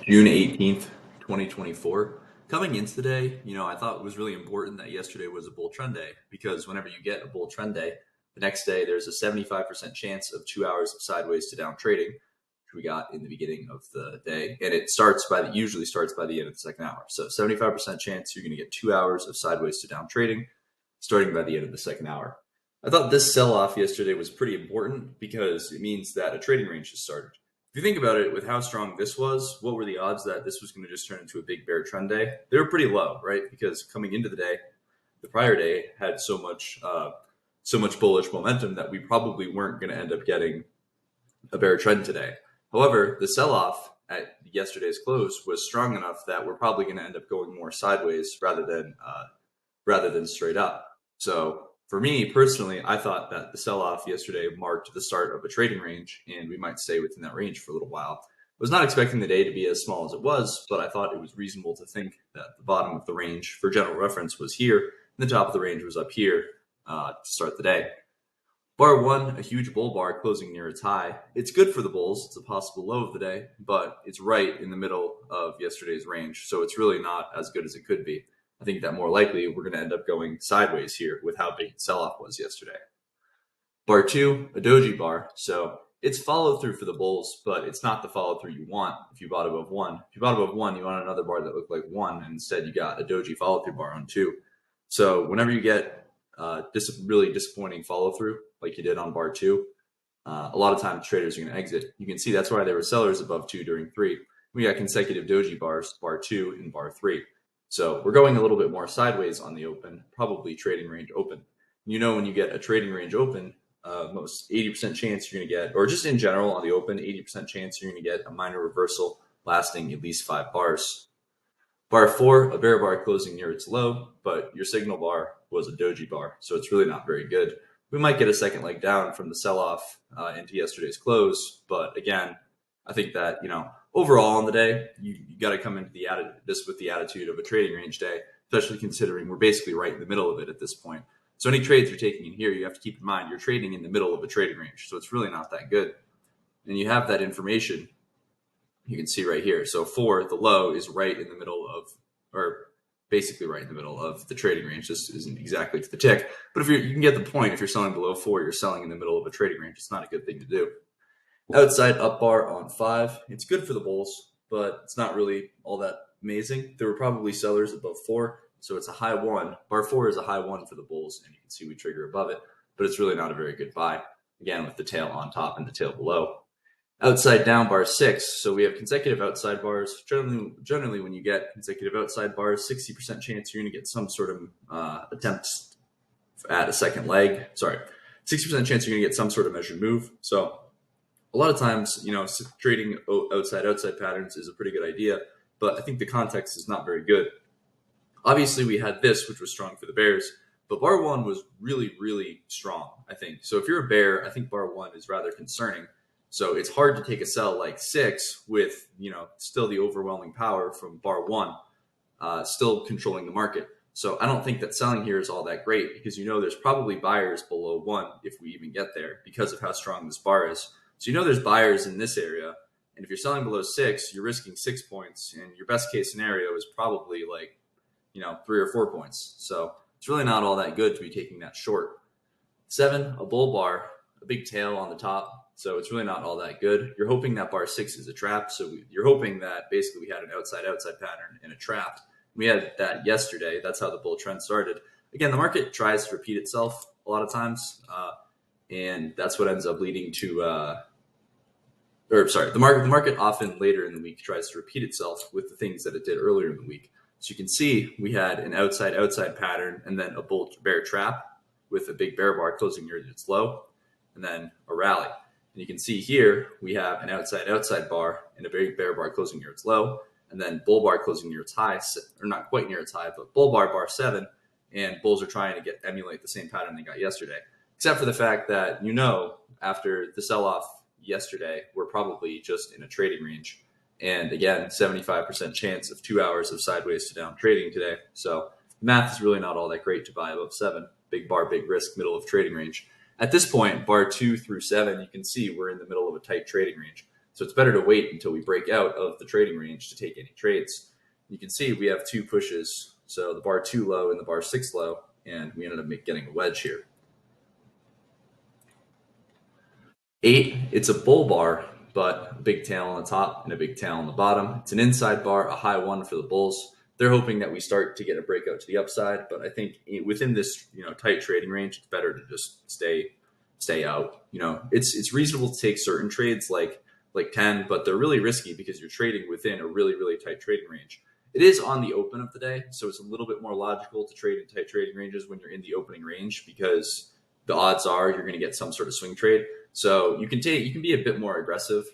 June 18th, 2024. Coming into the day, I thought it was really important that yesterday was a bull trend day because whenever you get a bull trend day, the next day there's a 75% chance of 2 hours of sideways to down trading, which we got in the beginning of the day. And it usually starts by the end of the second hour. So 75% chance you're going to get 2 hours of sideways to down trading starting by the end of the second hour. I thought this sell off yesterday was pretty important because it means that a trading range has started. If you think about it, with how strong this was, what were the odds that this was going to just turn into a big bear trend day? They were pretty low, right? Because coming into the day, the prior day had so much bullish momentum that we probably weren't going to end up getting a bear trend today. However, the sell-off at yesterday's close was strong enough that we're probably going to end up going more sideways rather than straight up. So for me personally, I thought that the sell-off yesterday marked the start of a trading range, and we might stay within that range for a little while. I was not expecting the day to be as small as it was, but I thought it was reasonable to think that the bottom of the range, for general reference, was here, and the top of the range was up here to start the day. Bar one, a huge bull bar closing near its high. It's good for the bulls. It's a possible low of the day, but it's right in the middle of yesterday's range, so it's really not as good as it could be. I think that more likely we're going to end up going sideways here with how big the sell-off was yesterday. Bar two, a doji bar. So it's follow through for the bulls, but it's not the follow through you want if you bought above one. If you bought above one, you want another bar that looked like one, and instead you got a doji follow through bar on two. So whenever you get really disappointing follow through, like you did on bar two, a lot of times traders are going to exit. You can see that's why there were sellers above two during three. We got consecutive doji bars, bar two and bar three. So we're going a little bit more sideways on the open, probably trading range open. When you get a trading range open, most 80% chance you're going to get, or just in general on the open, 80% chance you're going to get a minor reversal lasting at least 5 bars. Bar four, a bear bar closing near its low, but your signal bar was a doji bar, so it's really not very good. We might get a second leg down from the sell-off into yesterday's close, but again, I think that, overall on the day, you got to come into this with the attitude of a trading range day, especially considering we're basically right in the middle of it at this point. So any trades you're taking in here, you have to keep in mind you're trading in the middle of a trading range, so it's really not that good. And you have that information you can see right here. So four, the low is right in the middle of, or basically right in the middle of the trading range. This isn't exactly to the tick, but if you can get the point. If you're selling below four, you're selling in the middle of a trading range. It's not a good thing to do. Outside up bar on five, it's good for the bulls, but it's not really all that amazing. There were probably sellers above four, so it's a high one. Bar four is a high one for the bulls, and you can see we trigger above it, but it's really not a very good buy. Again, with the tail on top and the tail below. Outside down bar six, so we have consecutive outside bars. Generally, when you get consecutive outside bars, 60% chance you're going to get some sort of attempt at a second leg. Sorry, 60% chance you're going to get some sort of measured move. So a lot of times, trading outside patterns is a pretty good idea, but I think the context is not very good. Obviously, we had this, which was strong for the bears, but bar one was really, really strong, I think. So if you're a bear, I think bar one is rather concerning. So it's hard to take a sell like six with, still the overwhelming power from bar one, still controlling the market. So I don't think that selling here is all that great because, there's probably buyers below one if we even get there because of how strong this bar is. So there's buyers in this area. And if you're selling below six, you're risking 6 points. And your best case scenario is probably 3 or 4 points. So it's really not all that good to be taking that short. Seven, a bull bar, a big tail on the top. So it's really not all that good. You're hoping that bar six is a trap. So you're hoping that basically we had an outside pattern and a trap. We had that yesterday. That's how the bull trend started. Again, the market tries to repeat itself a lot of times. And that's what ends up leading to, the market often later in the week tries to repeat itself with the things that it did earlier in the week. So you can see we had an outside pattern and then a bull bear trap with a big bear bar closing near its low and then a rally. And you can see here we have an outside bar and a big bear bar closing near its low and then bull bar closing near its high, or not quite near its high, but bull bar 7, and bulls are trying to emulate the same pattern they got yesterday. Except for the fact that, after the sell-off yesterday, we're probably just in a trading range. And again, 75% chance of 2 hours of sideways to down trading today. So math is really not all that great to buy above 7. Big bar, big risk, middle of trading range. At this point, bar 2 through 7, you can see we're in the middle of a tight trading range. So it's better to wait until we break out of the trading range to take any trades. You can see we have two pushes. So the bar 2 low and the bar 6 low, and we ended up getting a wedge here. 8, it's a bull bar, but a big tail on the top and a big tail on the bottom. It's an inside bar, a high 1 for the bulls. They're hoping that we start to get a breakout to the upside, but I think within this tight trading range, it's better to just stay out. It's reasonable to take certain trades like 10, but they're really risky because you're trading within a really tight trading range. It is on the open of the day, so it's a little bit more logical to trade in tight trading ranges when you're in the opening range, because the odds are you're going to get some sort of swing trade. So you can be a bit more aggressive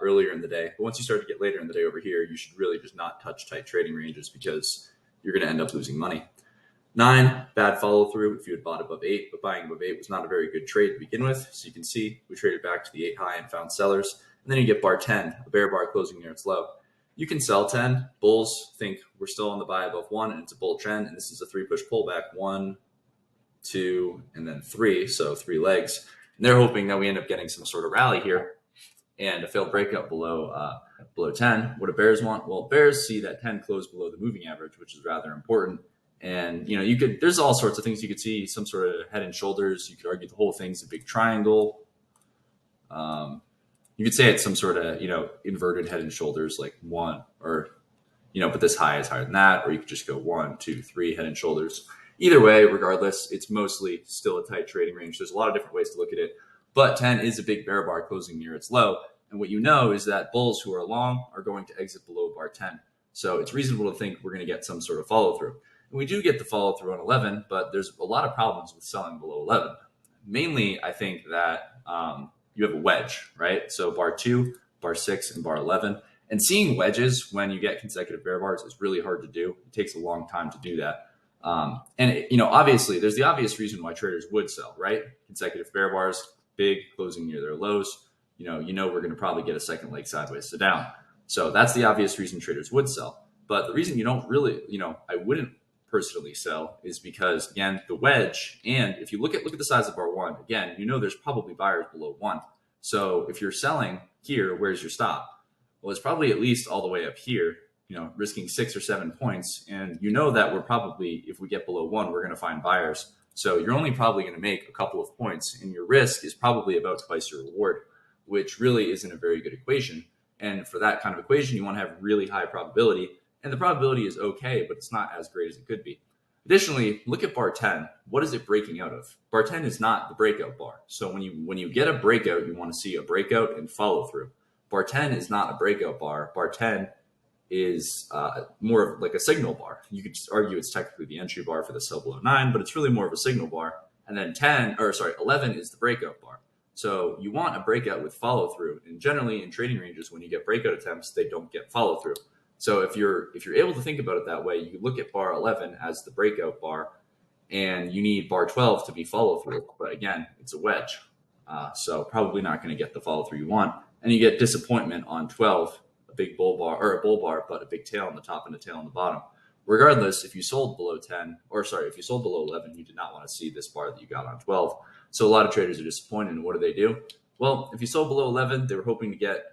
earlier in the day, but once you start to get later in the day over here, you should really just not touch tight trading ranges because you're going to end up losing money. 9, bad follow through if you had bought above 8, but buying above 8 was not a very good trade to begin with. So you can see we traded back to the 8 high and found sellers. And then you get bar 10, a bear bar closing near its low. You can sell 10. Bulls think we're still on the buy above 1, and it's a bull trend. And this is a 3 push pullback, 1, 2, and then 3. So 3 legs. And they're hoping that we end up getting some sort of rally here and a failed breakout below 10. What do bears want? Well, bears see that 10 close below the moving average, which is rather important. And there's all sorts of things you could see, some sort of head and shoulders. You could argue the whole thing's a big triangle. You could say it's some sort of inverted head and shoulders, like 1, or but this high is higher than that, or you could just go 1, 2, 3 head and shoulders. Either way, regardless, it's mostly still a tight trading range. There's a lot of different ways to look at it, but 10 is a big bear bar closing near its low. And what is that bulls who are long are going to exit below bar 10. So it's reasonable to think we're going to get some sort of follow through. And we do get the follow through on 11, but there's a lot of problems with selling below 11. Mainly, I think that you have a wedge, right? So bar 2, bar 6, and bar 11. And seeing wedges when you get consecutive bear bars is really hard to do. It takes a long time to do that. Obviously, there's the obvious reason why traders would sell, right? Consecutive bear bars, big, closing near their lows. We're going to probably get a second leg sideways to down. So that's the obvious reason traders would sell. But the reason you don't really, I wouldn't personally sell is because, again, the wedge, and if you look at the size of bar 1, again, there's probably buyers below 1. So if you're selling here, where's your stop? Well, it's probably at least all the way up here, risking 6 or 7 points. And that we're probably, if we get below 1, we're going to find buyers. So you're only probably going to make a couple of points, and your risk is probably about twice your reward, which really isn't a very good equation. And for that kind of equation, you want to have really high probability. And the probability is okay, but it's not as great as it could be. Additionally, look at bar 10. What is it breaking out of? Bar 10 is not the breakout bar. So when you get a breakout, you want to see a breakout and follow through. Bar 10 is not a breakout bar. Bar 10 is more of like a signal bar. You could argue it's technically the entry bar for the sell below 9, but it's really more of a signal bar. And then 11 is the breakout bar. So you want a breakout with follow through. And generally in trading ranges, when you get breakout attempts, they don't get follow through. So if you're able to think about it that way, you look at bar 11 as the breakout bar, and you need bar 12 to be follow through. But again, it's a wedge. So probably not going to get the follow through you want. And you get disappointment on 12, a big bull bar, or a bull bar, but a big tail on the top and a tail on the bottom. Regardless, if you sold below if you sold below 11, you did not want to see this bar that you got on 12. So a lot of traders are disappointed. And what do? Well, if you sold below 11, they were hoping to get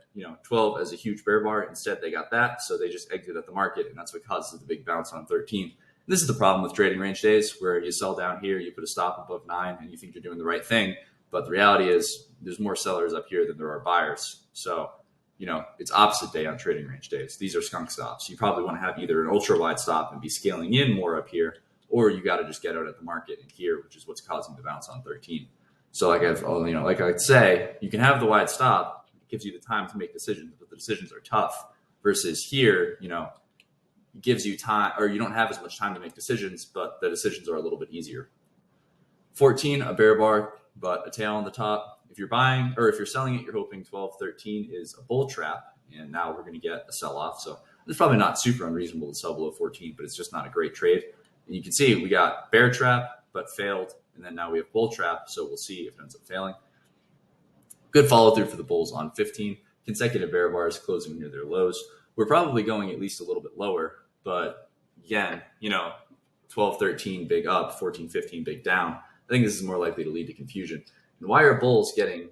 12 as a huge bear bar. Instead, they got that. So they just exit at the market. And that's what causes the big bounce on 13. And this is the problem with trading range days, where you sell down here, you put a stop above 9, and you think you're doing the right thing. But the reality is there's more sellers up here than there are buyers. So, it's opposite day on trading range days. These are skunk stops. You probably want to have either an ultra wide stop and be scaling in more up here, or you got to just get out at the market in here, which is what's causing the bounce on 13. So like I'd say, you can have the wide stop. It gives you the time to make decisions, but the decisions are tough. Versus here, it gives you time, or you don't have as much time to make decisions, but the decisions are a little bit easier. 14, a bear bar, but a tail on the top. If you're buying, or if you're selling it, you're hoping 12, 13 is a bull trap, and now we're going to get a sell-off. So it's probably not super unreasonable to sell below 14, but it's just not a great trade. And you can see we got bear trap, but failed. And then now we have bull trap. So we'll see if it ends up failing. Good follow through for the bulls on 15. Consecutive bear bars closing near their lows. We're probably going at least a little bit lower, but again, 12, 13 big up, 14, 15 big down. I think this is more likely to lead to confusion. And why are bulls getting,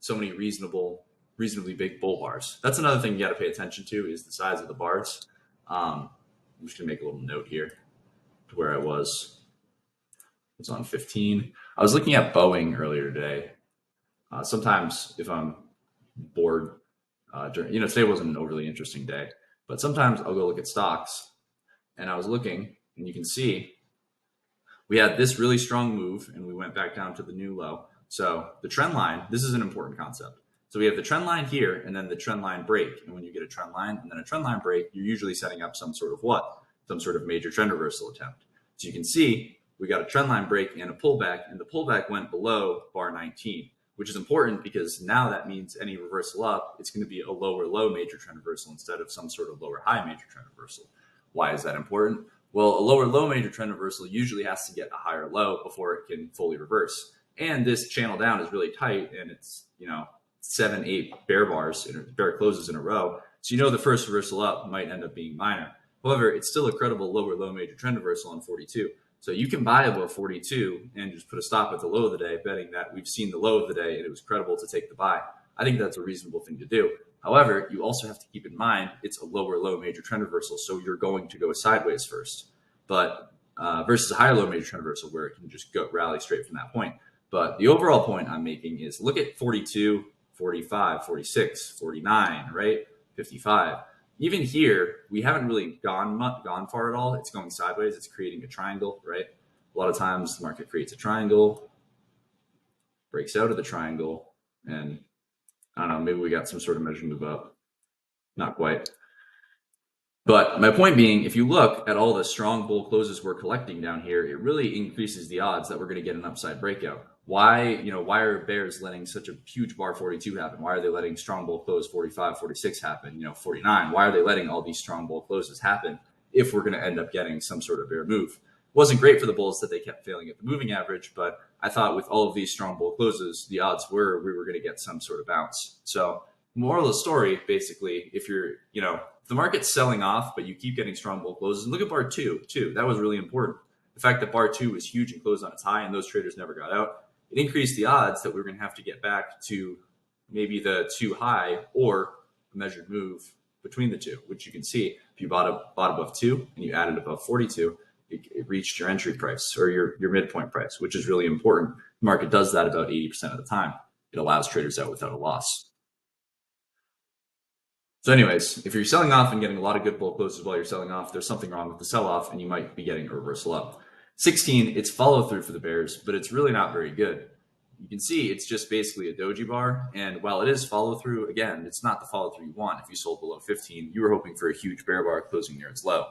so many reasonable reasonably big bull bars. That's another thing you got to pay attention to is the size of the bars. I'm just gonna make a little note here to where I was. It's on 15. I was looking at Boeing earlier today. Sometimes if I'm bored, today wasn't an overly interesting day, but sometimes I'll go look at stocks. And I was looking, and you can see we had this really strong move, and we went back down to the new low. So the trend line, this is an important concept. So we have the trend line here, and then the trend line break. And when you get a trend line and then a trend line break, you're usually setting up some sort of what? Some sort of major trend reversal attempt. So you can see we got a trend line break and a pullback, and the pullback went below bar 19, which is important because now that means any reversal up, it's going to be a lower low major trend reversal instead of some sort of lower high major trend reversal. Why is that important? Well, a lower low major trend reversal usually has to get a higher low before it can fully reverse. And this channel down is really tight, and it's 7, 8 bear bars, bear closes in a row. So the first reversal up might end up being minor. However, it's still a credible lower low major trend reversal on 42. So you can buy above 42 and just put a stop at the low of the day, betting that we've seen the low of the day and it was credible to take the buy. I think that's a reasonable thing to do. However, you also have to keep in mind it's a lower low major trend reversal, so you're going to go sideways first. But versus a higher low major trend reversal where it can just go rally straight from that point. But the overall point I'm making is look at 42, 45, 46, 49, right? 55. Even here, we haven't really gone far at all. It's going sideways. It's creating a triangle, right? A lot of times the market creates a triangle, breaks out of the triangle, and I don't know, maybe we got some sort of measure move up. Not quite. But my point being, if you look at all the strong bull closes we're collecting down here, it really increases the odds that we're going to get an upside breakout. Why are bears letting such a huge bar 42 happen? Why are they letting strong bull close 45, 46 happen, 49? Why are they letting all these strong bull closes happen if we're going to end up getting some sort of bear move? It wasn't great for the bulls that they kept failing at the moving average, but I thought with all of these strong bull closes, the odds were we were going to get some sort of bounce. So moral of the story, basically, if you're, if the market's selling off, but you keep getting strong bull closes, look at bar two, too. That was really important. The fact that bar 2 was huge and closed on its high and those traders never got out, it increased the odds that we were going to have to get back to maybe the 2 high or a measured move between the two, which you can see if you bought above 2 and you added above 42, it reached your entry price or your midpoint price, which is really important. The market does that about 80% of the time. It allows traders out without a loss. So anyways, if you're selling off and getting a lot of good bull closes while you're selling off, there's something wrong with the sell-off and you might be getting a reversal up. 16, it's follow through for the bears, but it's really not very good. You can see it's just basically a doji bar. And while it is follow through, again, it's not the follow through you want. If you sold below 15, you were hoping for a huge bear bar closing near its low.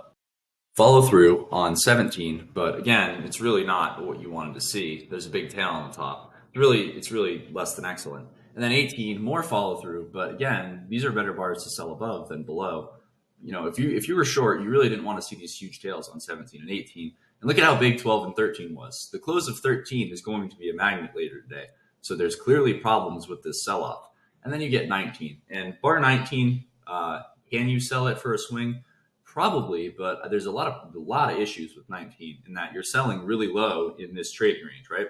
Follow through on 17, but again, it's really not what you wanted to see. There's a big tail on the top. It's really less than excellent. And then 18, more follow through, but again, these are better bars to sell above than below. If you were short, you really didn't want to see these huge tails on 17 and 18. And look at how big 12 and 13 was. The close of 13 is going to be a magnet later today. So there's clearly problems with this sell-off. And then you get 19. And bar 19, can you sell it for a swing? Probably, but there's a lot of issues with 19 in that you're selling really low in this trading range, right?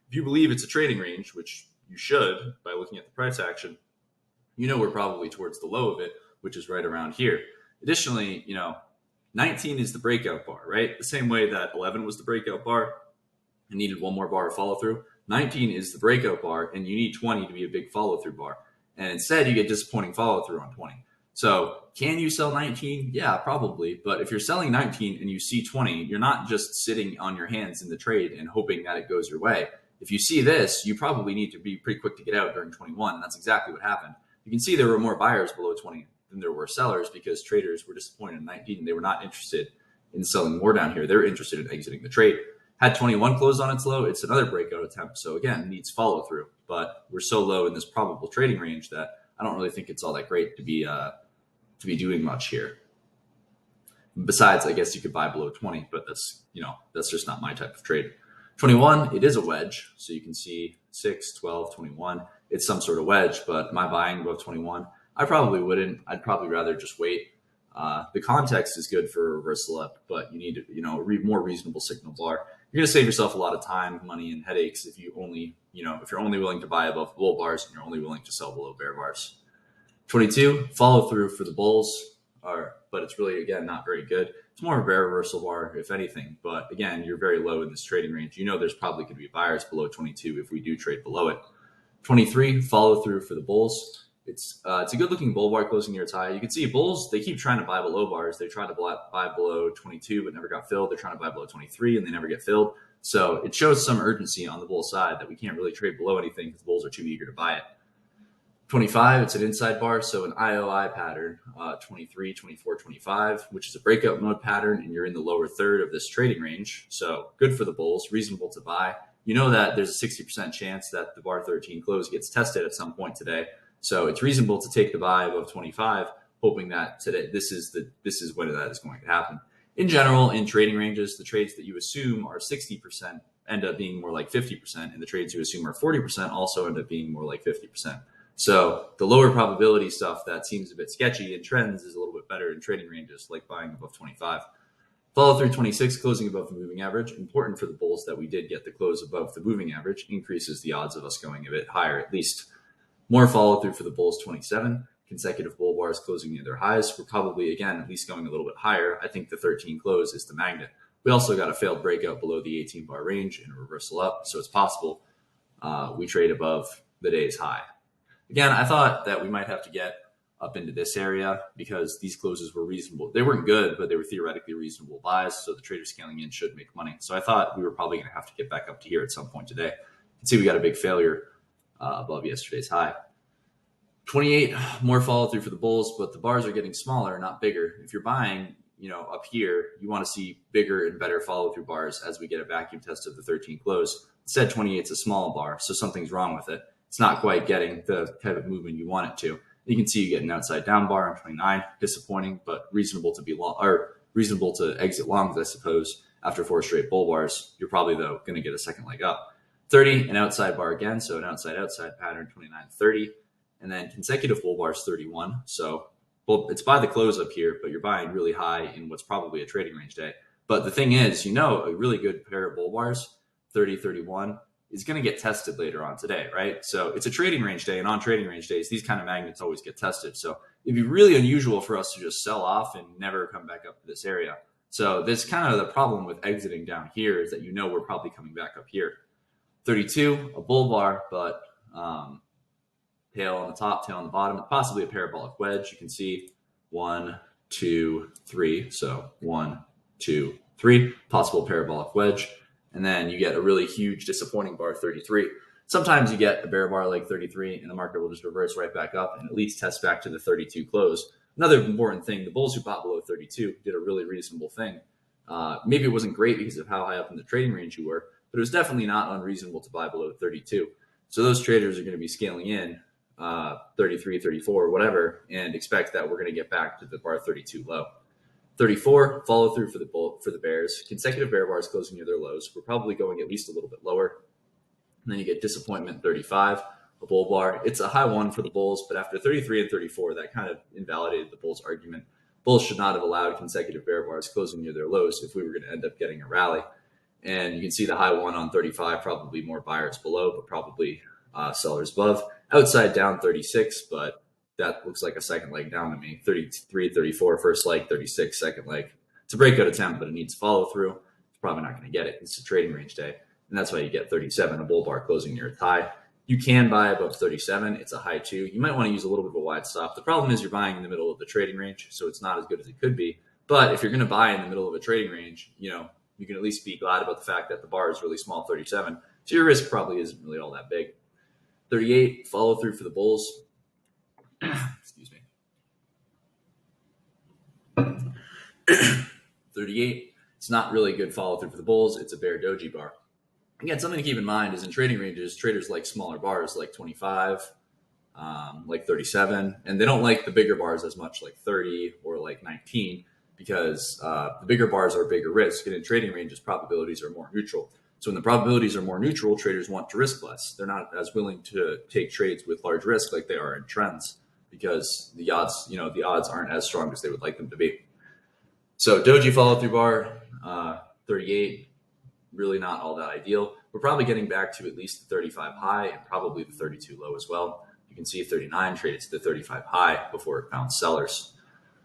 If you believe it's a trading range, which you should by looking at the price action, we're probably towards the low of it, which is right around here. Additionally, 19 is the breakout bar, right? The same way that 11 was the breakout bar and needed one more bar of follow through. 19 is the breakout bar and you need 20 to be a big follow through bar. And instead you get disappointing follow through on 20. So can you sell 19? Yeah, probably. But if you're selling 19 and you see 20, you're not just sitting on your hands in the trade and hoping that it goes your way. If you see this, you probably need to be pretty quick to get out during 21. And that's exactly what happened. You can see there were more buyers below 20 than there were sellers because traders were disappointed in 19 and they were not interested in selling more down here. They're interested in exiting the trade. Had 21 closed on its low, it's another breakout attempt. So again, needs follow through, but we're so low in this probable trading range that I don't really think it's all that great to be doing much here. Besides, I guess you could buy below 20, but that's just not my type of trade. 21, it is a wedge. So you can see 6, 12, 21. It's some sort of wedge, but my buying above 21, I probably wouldn't. I'd probably rather just wait. The context is good for a reversal up, but you need a more reasonable signal bar. You're going to save yourself a lot of time, money, and headaches if you're only willing to buy above bull bars and you're only willing to sell below bear bars. 22, follow through for the bulls, but it's really, again, not very good. It's more of a bear reversal bar, if anything. But again, you're very low in this trading range. You know there's probably going to be buyers below 22 if we do trade below it. 23, follow through for the bulls. It's a good looking bull bar closing near its high. You can see bulls, they keep trying to buy below bars. They tried to buy below 22 but never got filled. They're trying to buy below 23 and they never get filled. So it shows some urgency on the bull side that we can't really trade below anything because the bulls are too eager to buy it. 25, it's an inside bar, so an IOI pattern, 23, 24, 25, which is a breakout mode pattern, and you're in the lower third of this trading range. So good for the bulls, reasonable to buy. You know that there's a 60% chance that the bar 13 close gets tested at some point today. So it's reasonable to take the buy above 25, hoping that today this is when that is going to happen. In general, in trading ranges, the trades that you assume are 60% end up being more like 50%, and the trades you assume are 40% also end up being more like 50%. So the lower probability stuff that seems a bit sketchy in trends is a little bit better in trading ranges, like buying above 25. Follow through 26, closing above the moving average. Important for the bulls that we did get the close above the moving average, increases the odds of us going a bit higher at least. More follow through for the bulls, 27. Consecutive bull bars closing near their highs. We're probably, again, at least going a little bit higher. I think the 13 close is the magnet. We also got a failed breakout below the 18 bar range and a reversal up, so it's possible we trade above the day's high. Again, I thought that we might have to get up into this area because these closes were reasonable. They weren't good, but they were theoretically reasonable buys, so the trader scaling in should make money. So I thought we were probably going to have to get back up to here at some point today. You can see we got a big failure above yesterday's high. 28, more follow through for the bulls, but the bars are getting smaller, not bigger. If you're buying, up here, you want to see bigger and better follow through bars as we get a vacuum test of the 13 close. Instead, 28 is a small bar, so something's wrong with it. It's not quite getting the type of movement you want it to. You can see you get an outside down bar on 29, disappointing, but reasonable to be long, or reasonable to exit longs, I suppose. After 4 straight bull bars, you're probably though going to get a second leg up. 30, an outside bar again, so an outside pattern, 29, 30, and then consecutive bull bars, 31. So it's by the close up here, but you're buying really high in what's probably a trading range day. But the thing is, a really good pair of bull bars, 30, 31. Is going to get tested later on today, right? So it's a trading range day, and on trading range days, these kind of magnets always get tested. So it'd be really unusual for us to just sell off and never come back up to this area. So this kind of the problem with exiting down here is that we're probably coming back up here. 32, a bull bar, but tail on the top, tail on the bottom, possibly a parabolic wedge. You can see 1, 2, 3. So 1, 2, 3, possible parabolic wedge. And then you get a really huge disappointing bar, 33. Sometimes you get a bear bar like 33 and the market will just reverse right back up and at least test back to the 32 close. Another important thing, the bulls who bought below 32 did a really reasonable thing. Maybe it wasn't great because of how high up in the trading range you were, but it was definitely not unreasonable to buy below 32. So those traders are going to be scaling in 33, 34, whatever, and expect that we're going to get back to the bar 32 low. 34, follow through for the bears. Consecutive bear bars closing near their lows. We're probably going at least a little bit lower. And then you get disappointment, 35, a bull bar. It's a high one for the bulls, but after 33 and 34, that kind of invalidated the bulls' argument. Bulls should not have allowed consecutive bear bars closing near their lows if we were going to end up getting a rally. And you can see the high one on 35, probably more buyers below, but probably sellers above. Outside down 36, but that looks like a second leg down to me. 33, 34, first leg, 36, second leg. It's a breakout attempt, but it needs follow through. It's probably not going to get it. It's a trading range day. And that's why you get 37, a bull bar closing near its high. You can buy above 37. It's a high too. You might want to use a little bit of a wide stop. The problem is you're buying in the middle of the trading range, so it's not as good as it could be. But if you're going to buy in the middle of a trading range, you can at least be glad about the fact that the bar is really small, 37. So your risk probably isn't really all that big. 38, follow through for the bulls. Excuse me. 38, it's not really good follow through for the bulls. It's a bear doji bar. Again, something to keep in mind is in trading ranges, traders like smaller bars like 25, like 37, and they don't like the bigger bars as much, like 30 or like 19, because the bigger bars are bigger risk. And in trading ranges, probabilities are more neutral. So when the probabilities are more neutral, traders want to risk less. They're not as willing to take trades with large risk like they are in trends, because the odds aren't as strong as they would like them to be. So doji follow through bar, 38, really not all that ideal. We're probably getting back to at least the 35 high and probably the 32 low as well. You can see 39 traded to the 35 high before it found sellers.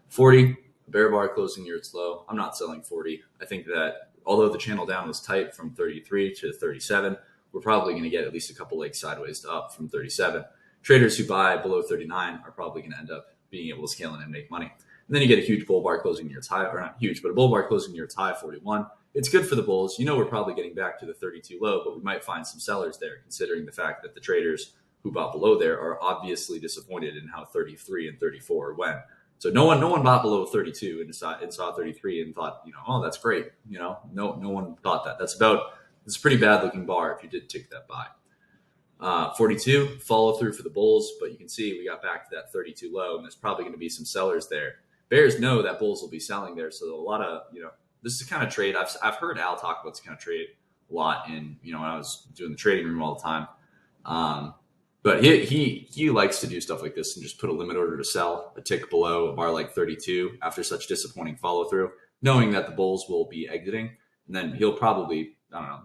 40, bear bar closing near its low. I'm not selling 40. I think that although the channel down was tight from 33 to 37, we're probably going to get at least a couple legs sideways to up from 37. Traders who buy below 39 are probably going to end up being able to scale in and make money. And then you get a huge bull bar closing near its high, or not huge, but a bull bar closing near its high, 41. It's good for the bulls. We're probably getting back to the 32 low, but we might find some sellers there, considering the fact that the traders who bought below there are obviously disappointed in how 33 and 34 went. So no one bought below 32 and saw 33 and thought, oh, that's great. No one thought that. It's a pretty bad looking bar if you did tick that buy. 42, follow through for the bulls, but you can see we got back to that 32 low, and there's probably going to be some sellers there. Bears know that bulls will be selling there, so a lot of, this is the kind of trade I've heard Al talk about this kind of trade a lot in, when I was doing the trading room all the time. But he likes to do stuff like this and just put a limit order to sell a tick below a bar like 32 after such disappointing follow through, knowing that the bulls will be exiting, and then he'll probably,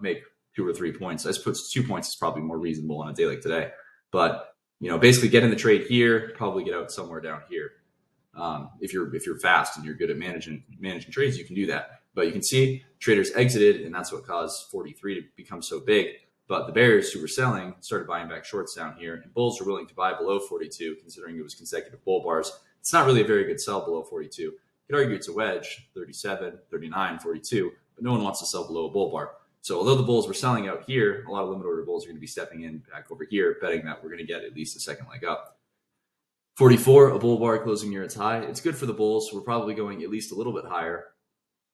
make 2 or 3 points. I suppose 2 points is probably more reasonable on a day like today. But basically get in the trade here, probably get out somewhere down here. If you're fast and you're good at managing trades, you can do that. But you can see traders exited, and that's what caused 43 to become so big. But the bears who were selling started buying back shorts down here, and bulls are willing to buy below 42, considering it was consecutive bull bars. It's not really a very good sell below 42. You could argue it's a wedge, 37, 39, 42, but no one wants to sell below a bull bar. So although the bulls were selling out here, a lot of limit order bulls are going to be stepping in back over here, betting that we're going to get at least a second leg up. 44, a bull bar closing near its high. It's good for the bulls. We're probably going at least a little bit higher,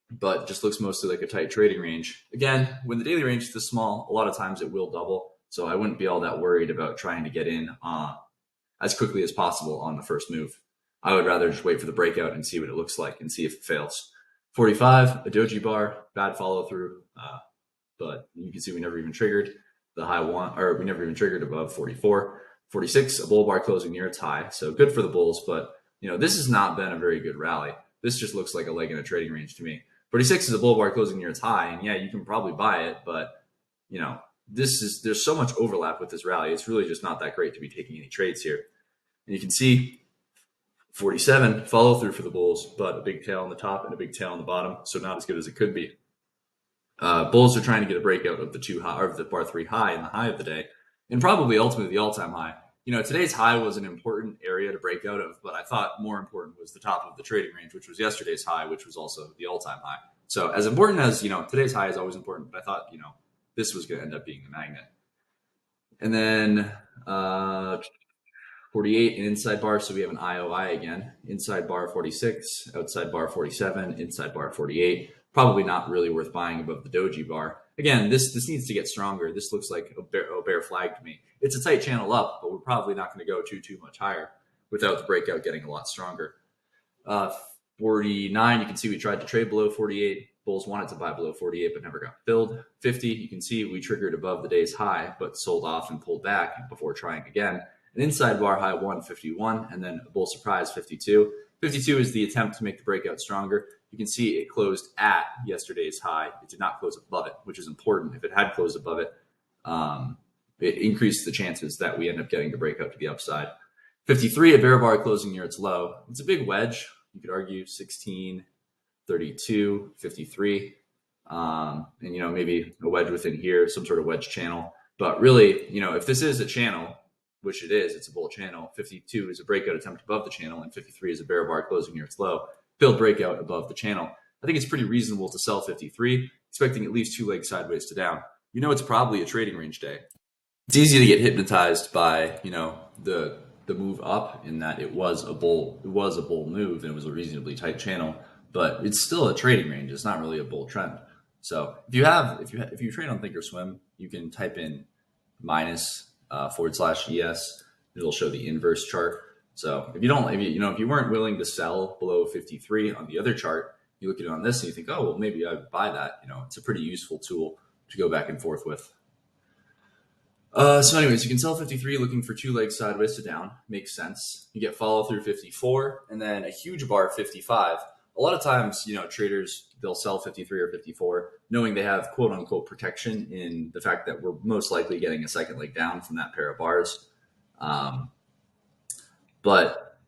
but just looks mostly like a tight trading range. Again, when the daily range is this small, a lot of times it will double. So I wouldn't be all that worried about trying to get in as quickly as possible on the first move. I would rather just wait for the breakout and see what it looks like and see if it fails. 45, a doji bar, bad follow through. But you can see we never even triggered the high one, or we never even triggered above 44. 46, a bull bar closing near its high. So good for the bulls, but this has not been a very good rally. This just looks like a leg in a trading range to me. 46 is a bull bar closing near its high, and yeah, you can probably buy it, but there's so much overlap with this rally. It's really just not that great to be taking any trades here. And you can see 47 follow through for the bulls, but a big tail on the top and a big tail on the bottom, so not as good as it could be. Bulls are trying to get a breakout of the the bar 3 high in the high of the day, and probably ultimately the all-time high. Today's high was an important area to break out of, but I thought more important was the top of the trading range, which was yesterday's high, which was also the all-time high. So as important as, today's high is always important, but I thought, this was going to end up being the magnet. And then 48, an inside bar. So we have an IOI again, inside bar 46, outside bar 47, inside bar 48. Probably not really worth buying above the doji bar. Again, this needs to get stronger. This looks like a bear flag to me. It's a tight channel up, but we're probably not going to go too much higher without the breakout getting a lot stronger. 49, you can see we tried to trade below 48. Bulls wanted to buy below 48, but never got filled. 50, you can see we triggered above the day's high, but sold off and pulled back before trying again. An inside bar high 151, and then a bull surprise 52. 52 is the attempt to make the breakout stronger. You can see it closed at yesterday's high. It did not close above it, which is important. If it had closed above it, it increased the chances that we end up getting the breakout to the upside. 53, a bear bar closing near its low. It's a big wedge. You could argue 16, 32, 53, and maybe a wedge within here, some sort of wedge channel. But really, if this is a channel, which it is, it's a bull channel. 52 is a breakout attempt above the channel, and 53 is a bear bar closing near its low. Failed breakout above the channel. I think it's pretty reasonable to sell 53, expecting at least 2 legs sideways to down. It's probably a trading range day. It's easy to get hypnotized by the move up in that it was a bull move and it was a reasonably tight channel, but it's still a trading range. It's not really a bull trend. So if you trade on Thinkorswim, you can type in -/ES. It'll show the inverse chart. So if you weren't willing to sell below 53 on the other chart, you look at it on this and you think, oh, well, maybe I would buy that. It's a pretty useful tool to go back and forth with. So anyways, you can sell 53 looking for 2 legs sideways to down. Makes sense. You get follow through 54 and then a huge bar 55. A lot of times, traders, they'll sell 53 or 54 knowing they have quote unquote protection in the fact that we're most likely getting a second leg down from that pair of bars. But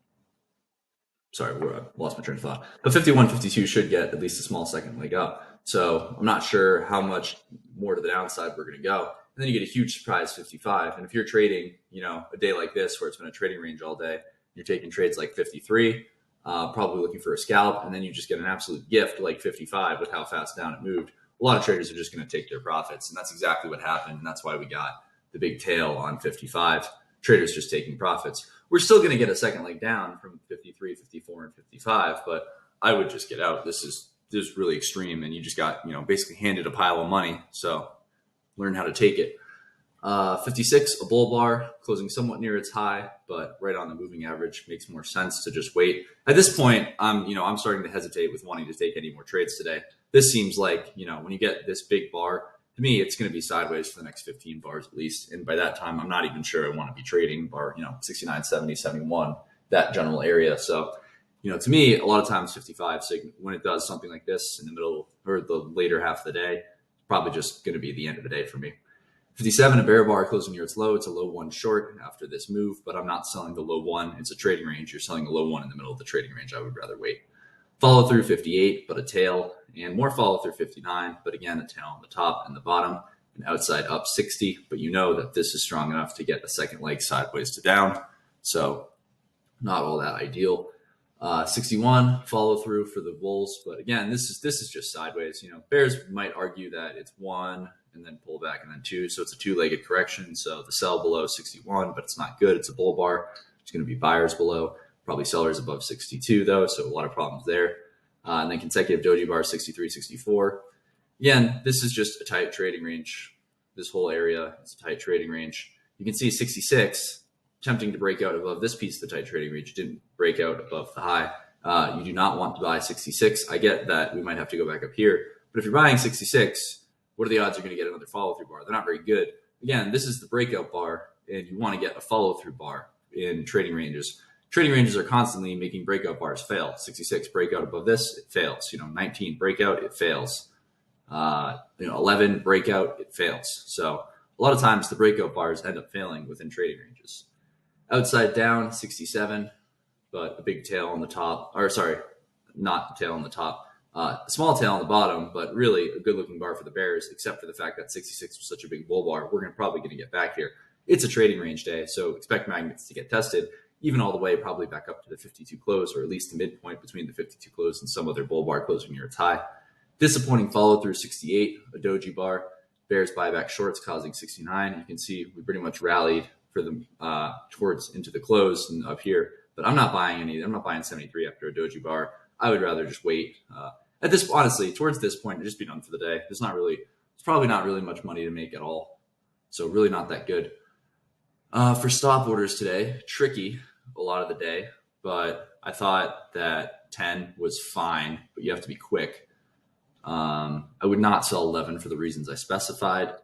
sorry, I lost my train of thought. But 51, 52 should get at least a small second leg up. So I'm not sure how much more to the downside we're going to go. And then you get a huge surprise 55. And if you're trading, a day like this where it's been a trading range all day, you're taking trades like 53, probably looking for a scalp, and then you just get an absolute gift like 55 with how fast down it moved. A lot of traders are just going to take their profits. And that's exactly what happened. And that's why we got the big tail on 55. Traders just taking profits. We're still going to get a second leg down from 53, 54, and 55, but I would just get out. This is really extreme, and you just got basically handed a pile of money. So learn how to take it. 56, a bull bar, closing somewhat near its high, but right on the moving average. Makes more sense to just wait. At this point, I'm starting to hesitate with wanting to take any more trades today. This seems like, when you get this big bar, to me, it's going to be sideways for the next 15 bars at least. And by that time, I'm not even sure I want to be trading bar, 69, 70, 71, that general area. So, to me, a lot of times 55, when it does something like this in the middle or the later half of the day, it's probably just going to be the end of the day for me. 57, a bear bar closing near its low. It's a low one short after this move, but I'm not selling the low one. It's a trading range. You're selling a low one in the middle of the trading range. I would rather wait. Follow through 58, but a tail, and more follow through 59, but again, a tail on the top and the bottom, and outside up 60. But you know that this is strong enough to get a second leg sideways to down. So not all that ideal. 61, follow through for the bulls. But again, this is just sideways. Bears might argue that it's one and then pull back and then two. So it's a two-legged correction. So the sell below 61, but it's not good. It's a bull bar. There's going to be buyers below. Probably sellers above 62 though, so a lot of problems there. And then consecutive doji bar 63, 64. Again, this is just a tight trading range. This whole area is a tight trading range. You can see 66 attempting to break out above this piece of the tight trading range. Didn't break out above the high. You do not want to buy 66. I get that we might have to go back up here, but if you're buying 66, what are the odds you're going to get another follow through bar? They're not very good. Again, this is the breakout bar, and you want to get a follow through bar in trading ranges. Trading ranges are constantly making breakout bars fail. 66 breakout above this, it fails. 19 breakout, it fails. 11 breakout, it fails. So a lot of times the breakout bars end up failing within trading ranges. Outside down, 67, but a big tail on the top, or sorry, not tail on the top. Small tail on the bottom, but really a good looking bar for the bears, except for the fact that 66 was such a big bull bar. We're probably going to get back here. It's a trading range day, so expect magnets to get tested, even all the way probably back up to the 52 close, or at least the midpoint between the 52 close and some other bull bar closing near its high. Disappointing follow through 68, a doji bar. Bears buyback shorts causing 69. You can see we pretty much rallied for them towards into the close and up here, but I'm not buying any. I'm not buying 73 after a doji bar. I would rather just wait. At this, honestly, towards this point, it'd just be done for the day. It's probably not really much money to make at all. So really not that good. For stop orders today, tricky a lot of the day, but I thought that 10 was fine, but you have to be quick. I would not sell 11 for the reasons I specified.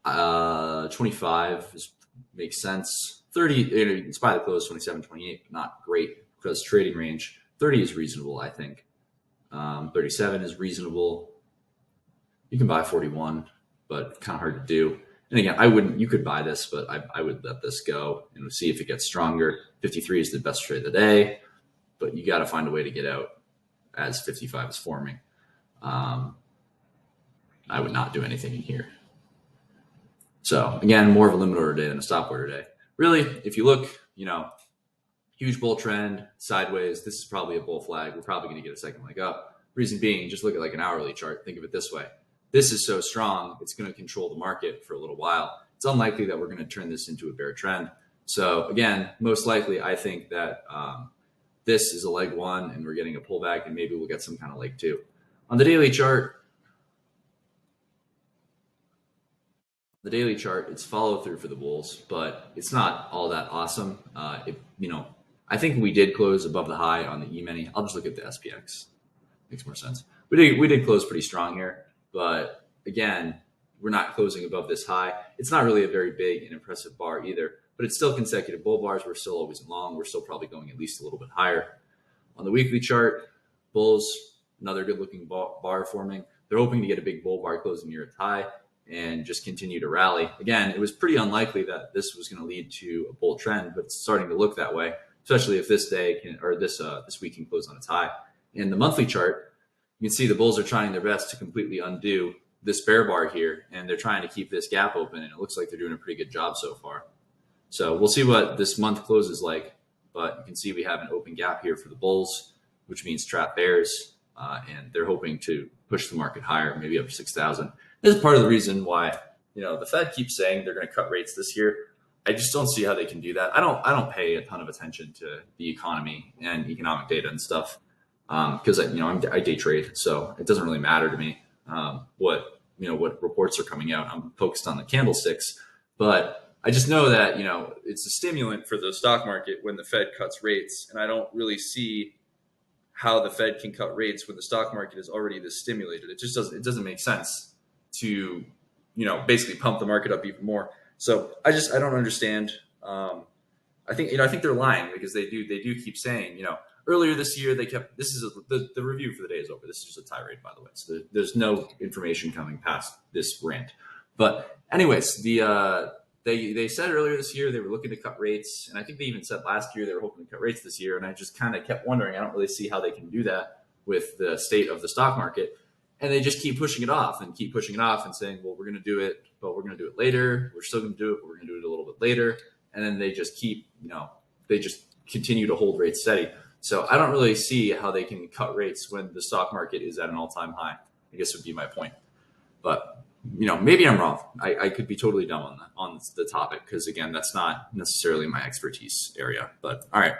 25 makes sense. 30, it's by the close, 27, 28, not great because trading range. 30 is reasonable, I think. 37 is reasonable. You can buy 41, but kind of hard to do. And again, you could buy this, but I would let this go and see if it gets stronger. 53 is the best trade of the day, but you got to find a way to get out as 55 is forming. I would not do anything in here. So again, more of a limit order day than a stop order day. Really, if you look, huge bull trend sideways, this is probably a bull flag. We're probably going to get a second leg up. Reason being, just look at like an hourly chart. Think of it this way. This is so strong, it's going to control the market for a little while. It's unlikely that we're going to turn this into a bear trend. So again, most likely, I think that this is a leg one and we're getting a pullback and maybe we'll get some kind of leg two. On the daily chart, it's follow through for the bulls, but it's not all that awesome. I think we did close above the high on the Emini. I'll just look at the SPX. Makes more sense. We did close pretty strong here, but again, we're not closing above this high. It's not really a very big and impressive bar either, but it's still consecutive bull bars. We're still always long. We're still probably going at least a little bit higher. On the weekly chart, bulls, another good looking bar forming. They're hoping to get a big bull bar closing near its high. and just continue to rally. Again, it was pretty unlikely that this was going to lead to a bull trend, but it's starting to look that way, especially if this day can, or this week can close on its high. In the monthly chart, you can see the bulls are trying their best to completely undo this bear bar here, and they're trying to keep this gap open, and it looks like they're doing a pretty good job so far. So we'll see what this month closes like, but you can see we have an open gap here for the bulls, which means trap bears, and they're hoping to push the market higher, maybe up to 6,000. This is part of the reason why the Fed keeps saying they're going to cut rates this year. I just don't see how they can do that. I don't pay a ton of attention to the economy and economic data and stuff because I day trade, so it doesn't really matter to me what reports are coming out. I'm focused on the candlesticks, but I just know that it's a stimulant for the stock market when the Fed cuts rates, and I don't really see how the Fed can cut rates when the stock market is already this stimulated. It just doesn't make sense to basically pump the market up even more. So I don't understand. I think they're lying because they do keep saying earlier this year they kept, this is the review for the day is over. This is just a tirade, by the way. So there's no information coming past this rant. But anyways, they said earlier this year they were looking to cut rates, and I think they even said last year they were hoping to cut rates this year. And I just kind of kept wondering, I don't really see how they can do that with the state of the stock market. And they just keep pushing it off and saying, well, we're going to do it, but we're going to do it later. We're still going to do it, but we're going to do it a little bit later. And then they just keep, they just continue to hold rates steady. So I don't really see how they can cut rates when the stock market is at an all-time high, I guess would be my point. But, maybe I'm wrong. I could be totally dumb on the topic because, again, that's not necessarily my expertise area. But all right.